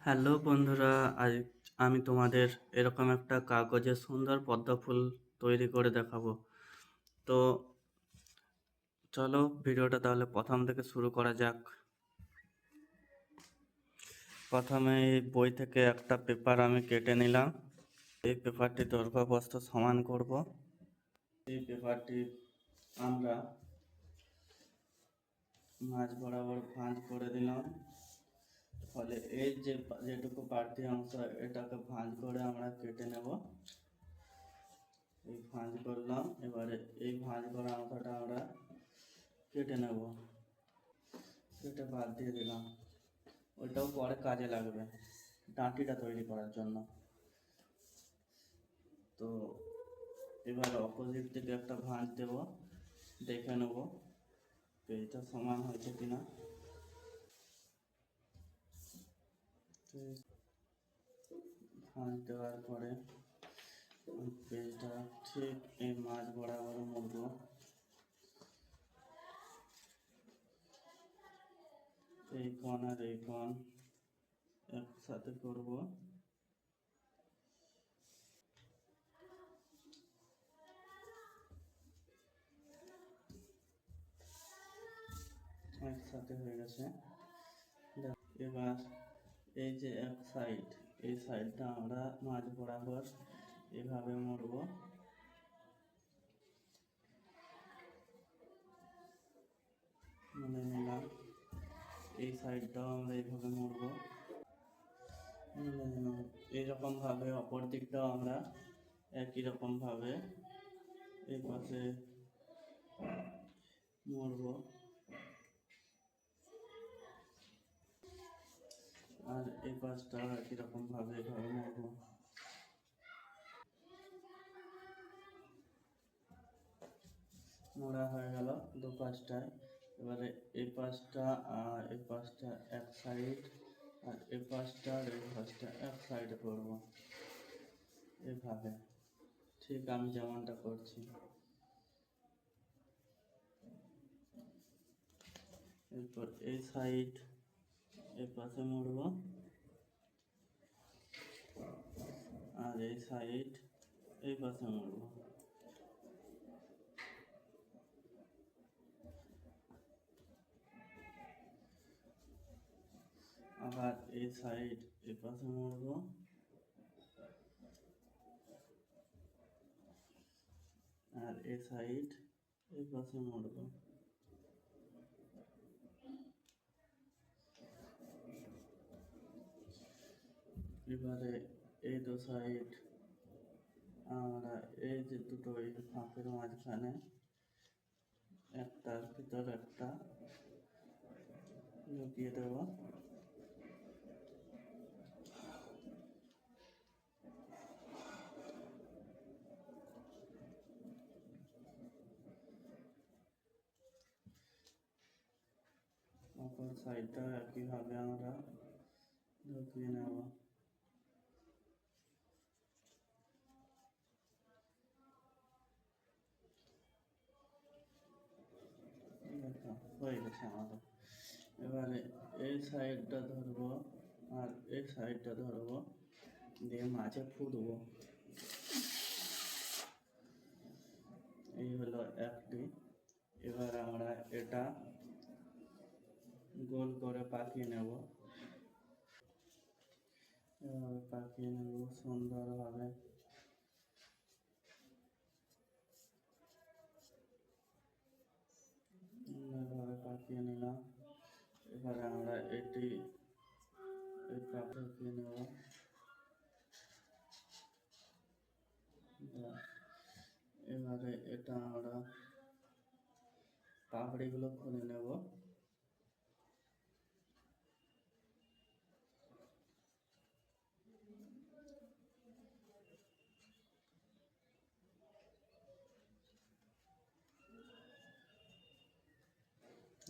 Hello বন্ধুরা, আজ আমি তোমাদের এরকম একটা কাগজের সুন্দর পদ্ম ফুল তৈরি করে দেখাবো। তো চলো ভিডিওটা তাহলে প্রথম থেকে শুরু করা যাক। প্রথমে এই বই থেকে একটা পেপার আমি কেটে নিলাম। এই পেপারটি দৈর্ঘ্য প্রস্থ সমান করব। এই পেপারটি আমরা মাঝ বরাবর ভাঁজ করে দিলাম। ফলে এই যেটুকু বাড়তি অংশ এটাকে ভাঁজ করে আমরা কেটে নেব। এই ভাঁজ করলাম, এবারে এই ভাঁজ করা অংশটা আমরা কেটে নেব, কেটে বাদ দিয়ে দিলাম। ওইটাও পরে কাজে লাগবে ডাঁটিটা তৈরি করার জন্য। তো এবার অপোজিট দিকে একটা ভাঁজ দেব, দেখে নেব পেজটা সমান হয়েছে কিনা। ভাঁজ দেওয়ার পরে পেজটা ঠিক এই মাঝ বরাবর মুড়ব। এই কোণ আর এই কোণ একসাথে করব। একসাথে হয়ে গেছে। এবার এই যে এক সাইড, এই সাইডটা আমরা মাঝ বরাবর এভাবে মুড়ব। মুড়ে নিলাম। এই সাইডটাও আমরা এইভাবে মুড়ব। এইরকম ভাবে অপর দিকটাও আমরা একই রকম ভাবে এই পাশে মুড়ব। আর এই পাশটা একই রকম ভাবে এভাবে মুড়ব। মোড়া হয়ে গেল দু পাশটায়। এবারে এই পাশটা আর এই পাশটা এক সাইড, আর এই পাশটা আর এই পাশটা এক সাইডে করব এভাবে, ঠিক আমি যেমনটা করছি। এরপর এই সাইড এই পাশে মুড়ব, আর এই সাইড এই পাশে মুড়ব। আবার এই সাইড এই পাশে মুড়ব, আর এই সাইড এই পাশে মুড়ব। এবারে এই দু সাইড আমরা এই যে দুটো এই ফাঁকের মাঝখানে একটার ভিতর একটা ঢুকিয়ে দেব। অপর সাইডটা একইভাবে আমরা ঢুকিয়ে নেব। হয়ে গেছে আমাদের। এবারে এই সাইডটা ধরবো আর এই সাইডটা ধরবো, দিয়ে মাঝে ফুটবো। এই হলো একটি। এবার আমরা এটা গোল করে পাকিয়ে নেব। এভাবে পাকিয়ে নেব সুন্দরভাবে। এভাবে পাকিয়ে নিলাম। এবারে আমরা এটি এই পাকিয়ে নেব। এবারে এটা আমরা পাপড়িগুলো খুলে নেব।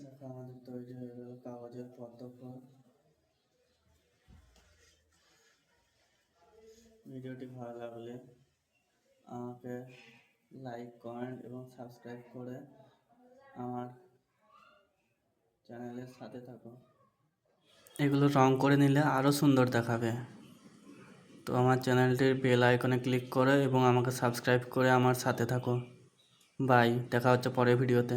দেখো আমাদের তৈরি হয়ে গেল কাগজের পদ্ম ফুল। ভিডিওটি ভালো লাগলে আমাকে লাইক, কমেন্ট এবং সাবস্ক্রাইব করে আমার চ্যানেলের সাথে থাকো। এগুলো রং করে নিলে আরও সুন্দর দেখাবে। তো আমার চ্যানেলটির বেল আইকনে ক্লিক করো এবং আমাকে সাবস্ক্রাইব করে আমার সাথে থাকো। বাই, দেখা হচ্ছে পরের ভিডিওতে।